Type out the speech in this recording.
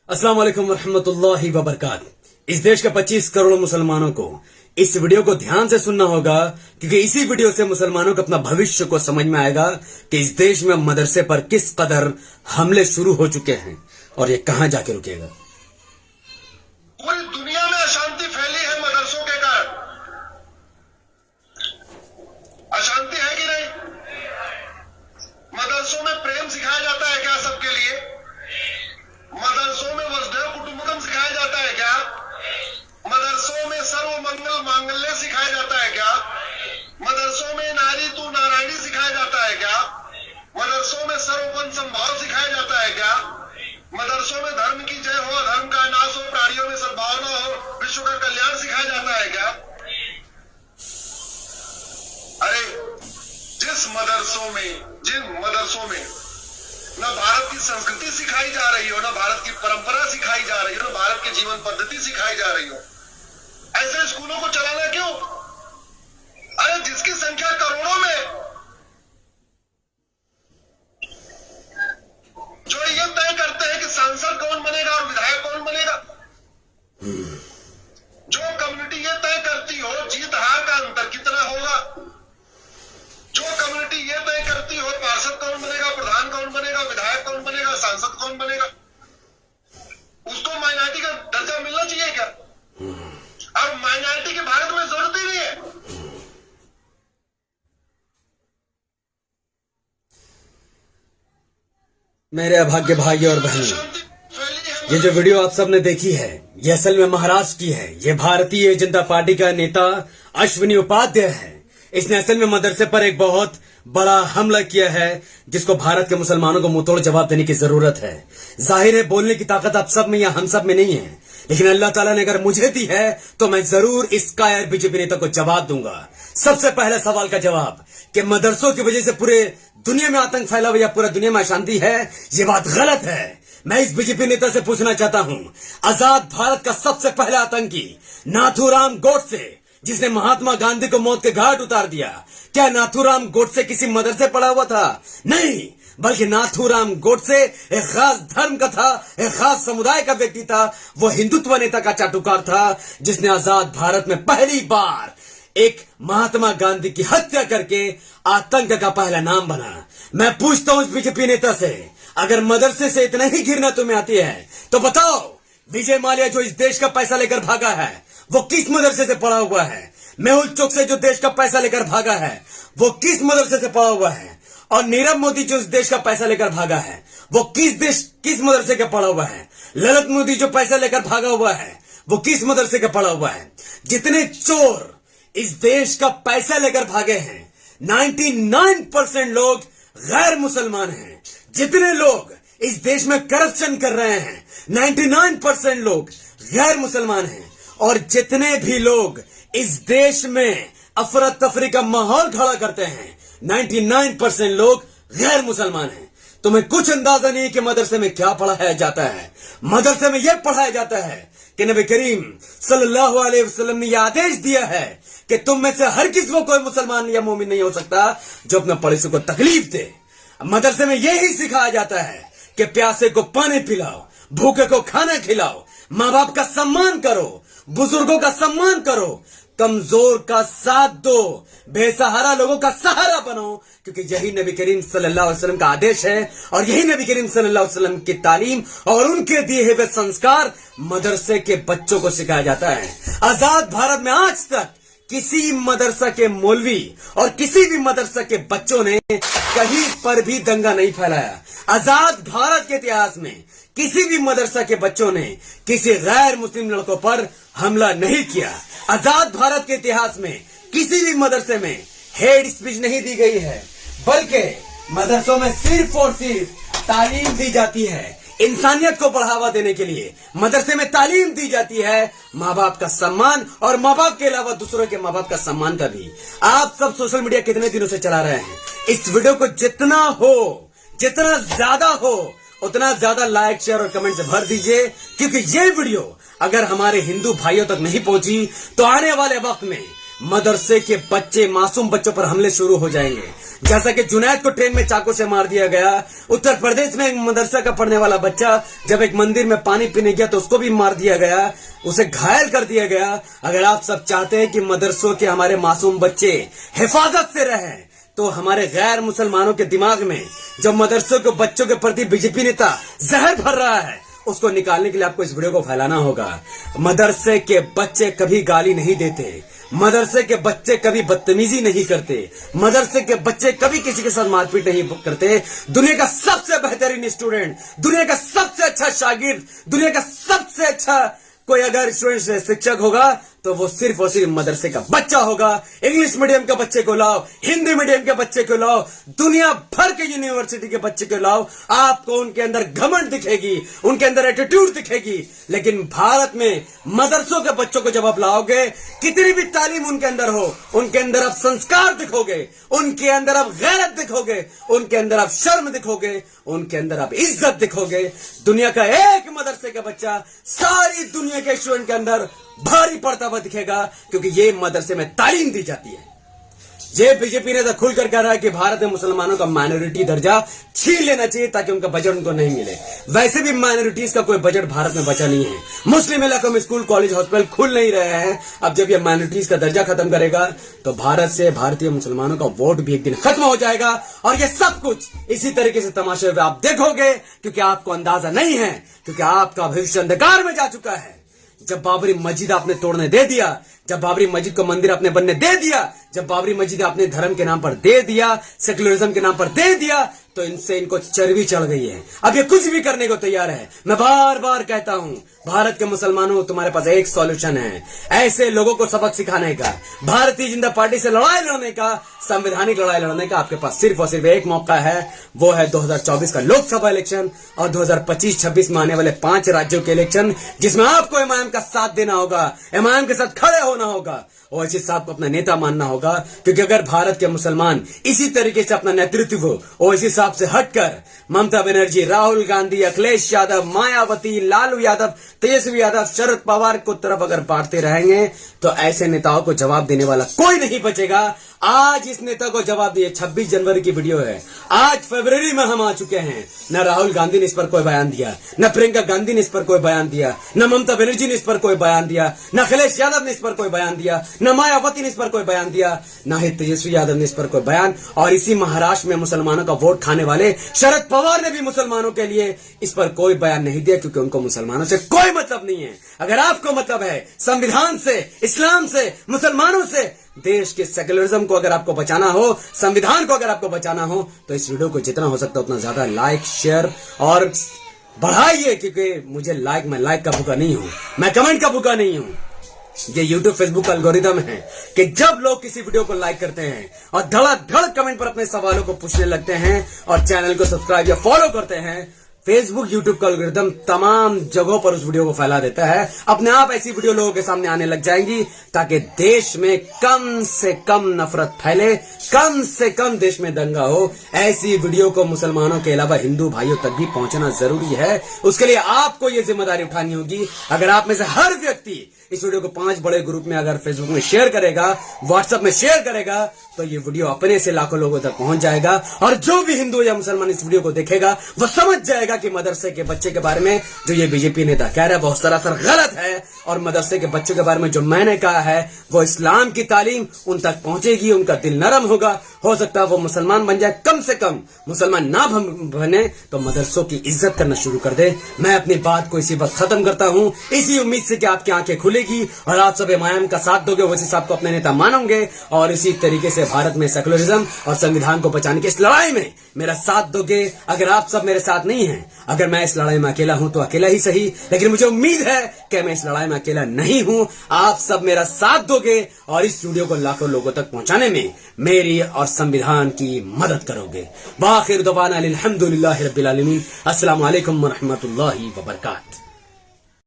अस्सलाम वालेकुम रहमतुल्लाहि व बरकात। इस देश के 25 करोड़ मुसलमानों को इस वीडियो को ध्यान से सुनना होगा, क्योंकि इसी वीडियो से मुसलमानों को अपना भविष्य को समझ में आएगा कि इस देश में मदरसे पर किस कदर हमले शुरू हो चुके हैं और ये कहां जाके रुकेगा। पूरी दुनिया में अशांति फैली है मदरसों के कारण। अशांति है कि नहीं? मदरसों में प्रेम सिखाया जाता है क्या सबके लिए? मदरसों में वसुधैव कुटुंबकम सिखाया जाता है क्या? मदरसों में सर्व मंगल मांगल्य सिखाया जाता है क्या? मदरसों में नारी तू नारायणी सिखाया जाता है क्या? मदरसों में सर्वपन संभाव सिखाया जाता है क्या? मदरसों में धर्म की जय हो, धर्म का नाश हो, प्राणियों में सद्भावना हो, विश्व का कल्याण सिखाया जाता है क्या? अरे जिन मदरसों में न भारत की संस्कृति सिखाई जा रही हो, न भारत की परंपरा सिखाई जा रही हो, न भारत की जीवन पद्धति सिखाई जा रही हो, ऐसे स्कूलों को चलाना क्यों? अरे जिसकी संख्या करोड़ों में, जो ये तय करते हैं कि सांसद कौन बनेगा और विधायक कौन बनेगा, जो कम्युनिटी ये तय करती हो जीत हार का अंतर कितना होगा, जो कम्युनिटी ये तय करती हो पार्षद कौन बनेगा, प्रधान कौन बनेगा, विधायक कौन बनेगा, सांसद कौन बनेगा, उसको माइनॉरिटी का दर्जा मिलना चाहिए क्या? और माइनॉरिटी की भारत में जरूरत ही नहीं है। मेरे अभाग्य भाई और बहनों, ये जो वीडियो आप सबने देखी है, ये असल में महाराष्ट्र की है। ये भारतीय जनता पार्टी का नेता अश्विनी उपाध्याय है। इसने असल में मदरसे पर एक बहुत बड़ा हमला किया है, जिसको भारत के मुसलमानों को मुंहतोड़ जवाब देने की जरूरत है। जाहिर है बोलने की ताकत आप सब में या हम सब में नहीं है, लेकिन अल्लाह ताला ने अगर मुझे दी है तो मैं जरूर इस कायर बीजेपी नेता को जवाब दूंगा। सबसे पहले सवाल का जवाब कि मदरसों की वजह से पूरे दुनिया में आतंक फैला हुआ या पूरा दुनिया में अशांति है, ये बात गलत है। मैं इस बीजेपी नेता से पूछना चाहता हूं, आजाद भारत का सबसे पहला आतंकी नाथूराम गोडसे, जिसने महात्मा गांधी को मौत के घाट उतार दिया, क्या नाथूराम गोडसे किसी मदरसे पढ़ा हुआ था? नहीं, बल्कि नाथूराम गोडसे एक खास धर्म का था, एक खास समुदाय का व्यक्ति था। वो हिंदुत्व नेता का चाटुकार था, जिसने आजाद भारत में पहली बार एक महात्मा गांधी की हत्या करके आतंक का पहला नाम बना। मैं पूछता हूं इस बीजेपी नेता से, अगर मदरसे से इतना ही घृणा तुम्हें आती है तो बताओ, विजय माल्या जो इस देश का पैसा लेकर भागा है वो किस मदरसे से पढ़ा हुआ है? मेहुल चोक से जो देश का पैसा लेकर भागा है वो किस मदरसे से पढ़ा हुआ है? और नीरव मोदी जो इस देश का पैसा लेकर भागा है वो किस मदरसे का पढ़ा हुआ है? ललित मोदी जो पैसा लेकर भागा हुआ है वो किस मदरसे का पढ़ा हुआ है? जितने चोर इस देश का पैसा लेकर भागे हैं, 99% लोग गैर मुसलमान हैं। जितने लोग इस देश में करप्शन कर रहे हैं, 99% लोग गैर मुसलमान हैं। और जितने भी लोग इस देश में अफरा तफरी का माहौल खड़ा करते हैं, 99% लोग गैर मुसलमान हैं। तुम्हें कुछ अंदाजा नहीं कि मदरसे में क्या पढ़ाया जाता है। मदरसे में यह पढ़ाया जाता है कि नबी करीम सल्लल्लाहु अलैहि वसल्लम ने यह आदेश दिया है कि तुम में से हर किसी को कोई मुसलमान या मोमिन नहीं हो सकता जो अपने पड़ोसी को तकलीफ दे। मदरसे में यही सिखाया जाता है कि प्यासे को पानी पिलाओ, भूखे को खाना खिलाओ, माँ बाप का सम्मान करो, बुजुर्गों का सम्मान करो, कमजोर का साथ दो, बेसहारा लोगों का सहारा बनो, क्योंकि यही नबी करीम सल्लल्लाहु अलैहि वसल्लम का आदेश है। और यही नबी करीम सल्लल्लाहु अलैहि वसल्लम की तालीम और उनके दिए हुए संस्कार मदरसे के बच्चों को सिखाया जाता है। आजाद भारत में आज तक किसी मदरसा के मौलवी और किसी भी मदरसा के बच्चों ने कहीं पर भी दंगा नहीं फैलाया। आजाद भारत के इतिहास में किसी भी मदरसा के बच्चों ने किसी गैर मुस्लिम लड़कों पर हमला नहीं किया। आजाद भारत के इतिहास में किसी भी मदरसे में हेड स्पीच नहीं दी गई है, बल्कि मदरसों में सिर्फ और सिर्फ तालीम दी जाती है। इंसानियत को बढ़ावा देने के लिए मदरसे में तालीम दी जाती है, माँ बाप का सम्मान, और माँ बाप के अलावा दूसरों के माँ बाप का सम्मान का भी। आप सब सोशल मीडिया कितने दिनों से चला रहे हैं? इस वीडियो को जितना ज्यादा हो उतना ज्यादा लाइक, शेयर और कमेंट से भर दीजिए, क्योंकि ये वीडियो अगर हमारे हिंदू भाइयों तक नहीं पहुंची तो आने वाले वक्त में मदरसे के बच्चे, मासूम बच्चों पर हमले शुरू हो जाएंगे। जैसा कि जुनैद को ट्रेन में चाकू से मार दिया गया, उत्तर प्रदेश में एक मदरसा का पढ़ने वाला बच्चा जब एक मंदिर में पानी पीने गया तो उसको भी मार दिया गया, उसे घायल कर दिया गया। अगर आप सब चाहते हैं कि मदरसों के हमारे मासूम बच्चे हिफाजत से रहें, तो हमारे गैर मुसलमानों के दिमाग में जो मदरसों के बच्चों के प्रति बीजेपी नेता जहर भर रहा है, उसको निकालने के लिए आपको इस वीडियो को फैलाना होगा। मदरसे के बच्चे कभी गाली नहीं देते, मदरसे के बच्चे कभी बदतमीजी नहीं करते, मदरसे के बच्चे कभी किसी के साथ मारपीट नहीं करते। दुनिया का सबसे बेहतरीन स्टूडेंट, दुनिया का सबसे अच्छा शागिर्द, दुनिया का सबसे अच्छा कोई अगर स्टूडेंट से शिक्षक होगा तो वो सिर्फ और सिर्फ मदरसे का बच्चा होगा। इंग्लिश मीडियम के बच्चे को लाओ, हिंदी मीडियम के बच्चे को लाओ, दुनिया भर के यूनिवर्सिटी के बच्चे को लाओ, आपको उनके अंदर घमंड दिखेगी, उनके अंदर एटीट्यूड दिखेगी। लेकिन भारत में मदरसों के बच्चों को जब आप लाओगे, कितनी भी तालीम उनके अंदर हो, उनके अंदर आप संस्कार दिखोगे, उनके अंदर आप गैरत दिखोगे, उनके अंदर आप शर्म दिखोगे, उनके अंदर आप इज्जत दिखोगे। दुनिया का एक मदरसे का बच्चा सारी दुनिया के स्टूडेंट के अंदर भारी पड़ता हुआ दिखेगा, क्योंकि ये मदरसे में तालीम दी जाती है। ये बीजेपी ने तो खुलकर कह रहा है कि भारत में मुसलमानों का माइनॉरिटी दर्जा छीन लेना चाहिए ताकि उनका बजट उनको नहीं मिले। वैसे भी माइनॉरिटीज का कोई बजट भारत में बचा नहीं है। मुस्लिम इलाकों में स्कूल, कॉलेज, हॉस्पिटल खुल नहीं रहे हैं। अब जब ये माइनॉरिटीज का दर्जा खत्म करेगा तो भारत से भारतीय मुसलमानों का वोट भी एक दिन खत्म हो जाएगा। और ये सब कुछ इसी तरीके से तमाशे में आप देखोगे, क्योंकि आपको अंदाजा नहीं है, क्योंकि आपका भविष्य अंधकार में जा चुका है। जब बाबरी मस्जिद आपने तोड़ने दे दिया, जब बाबरी मस्जिद को मंदिर अपने बनने दे दिया, जब बाबरी मस्जिद अपने धर्म के नाम पर दे दिया, सेक्युलरिज्म के नाम पर दे दिया, तो इनको चर्बी चढ़ गई है। अब ये कुछ भी करने को तैयार है। मैं बार बार कहता हूं, भारत के मुसलमानों, तुम्हारे पास एक सॉल्यूशन है, ऐसे लोगों को सबक सिखाने का, भारतीय जनता पार्टी से लड़ाई लड़ने का, संवैधानिक लड़ाई लड़ने का आपके पास सिर्फ और सिर्फ एक मौका है। वो है 2024 का लोकसभा इलेक्शन और 2025-26 में आने वाले 5 राज्यों के इलेक्शन, जिसमें आपको इमाम का साथ देना होगा, इमाम के साथ खड़े होना होगा, ओवैसी साहब को अपना नेता मानना होगा। क्योंकि अगर भारत के मुसलमान इसी तरीके से अपना नेतृत्व ओवैसी साहब से हटकर ममता बनर्जी, राहुल गांधी, अखिलेश यादव, मायावती, लालू यादव, तेजस्वी यादव, शरद पवार को तरफ अगर बांटते रहेंगे तो ऐसे नेताओं को जवाब देने वाला कोई नहीं बचेगा। आज इस नेता को जवाब दिए। 26 जनवरी की वीडियो है, आज फरवरी में हम आ चुके हैं। न राहुल गांधी ने इस पर कोई बयान दिया, न प्रियंका गांधी ने इस पर कोई बयान दिया, न ममता बनर्जी ने इस पर कोई बयान दिया, न अखिलेश यादव ने इस पर कोई बयान दिया, न मायावती ने इस पर कोई बयान दिया, न ही तेजस्वी यादव ने इस पर कोई बयान। और इसी महाराष्ट्र में मुसलमानों का वोट खाने वाले शरद पवार ने भी मुसलमानों के लिए इस पर कोई बयान नहीं दिया, क्योंकि उनको मुसलमानों से कोई मतलब नहीं है। अगर आपको मतलब है संविधान से, इस्लाम से, मुसलमानों से, देश के सेक्युलरिज्म को अगर आपको बचाना हो, संविधान को अगर आपको बचाना हो, तो इस वीडियो को जितना हो सकता है उतना ज्यादा लाइक, शेयर और बढ़ाइए। क्योंकि मैं लाइक का भूखा नहीं हूं, मैं कमेंट का भूखा नहीं हूं। ये YouTube, Facebook का एल्गोरिथम है कि जब लोग किसी वीडियो को लाइक करते हैं और धड़ाधड़ कमेंट पर अपने सवालों को पूछने लगते हैं और चैनल को सब्सक्राइब या फॉलो करते हैं, फेसबुक, यूट्यूब का एल्गोरिथम तमाम जगहों पर उस वीडियो को फैला देता है। अपने आप ऐसी वीडियो लोगों के सामने आने लग जाएंगी ताकि देश में कम से कम नफरत फैले, कम से कम देश में दंगा हो। ऐसी वीडियो को मुसलमानों के अलावा हिंदू भाइयों तक भी पहुंचना जरूरी है। उसके लिए आपको ये जिम्मेदारी उठानी होगी। अगर आप में से हर व्यक्ति इस वीडियो को 5 बड़े ग्रुप में अगर फेसबुक में शेयर करेगा, व्हाट्सएप में शेयर करेगा, तो ये वीडियो अपने से लाखों लोगों तक पहुंच जाएगा। और जो भी हिंदू या मुसलमान इस वीडियो को देखेगा वो समझ जाएगा कि मदरसे के बच्चे के बारे में जो ये बीजेपी नेता कह रहा है बहुत सरासर गलत है। और मदरसे के बच्चों के बारे में जो मैंने कहा है वो इस्लाम की तालीम उन तक पहुंचेगी, उनका दिल नरम होगा। हो सकता है वो मुसलमान बन जाए, कम से कम मुसलमान ना बने तो मदरसों की इज्जत करना शुरू कर दे। मैं अपनी बात को इसी वक्त खत्म करता हूं, इसी उम्मीद से कि आपकी आंखें खुलेगी और आप सब इमाम का साथ दोगे, ओवैसी साहब को अपने नेता मानोगे और इसी तरीके से भारत में सेक्युलरिज्म और संविधान को बचाने की इस लड़ाई में मेरा साथ दोगे। अगर आप सब मेरे साथ नहीं हैं, अगर मैं इस लड़ाई में अकेला हूं तो अकेला ही सही, लेकिन मुझे उम्मीद है कि मैं इस लड़ाई में अकेला नहीं हूं। आप सब मेरा साथ दोगे और इस वीडियो को लाखों लोगों तक पहुंचाने में मेरी और संविधान की मदद करोगे। वाखिर दवाना अल्हम्दुलिल्लाहि रब्बिल आलमीन। अस्सलामु अलैकुम व रहमतुल्लाहि व बरकातहू।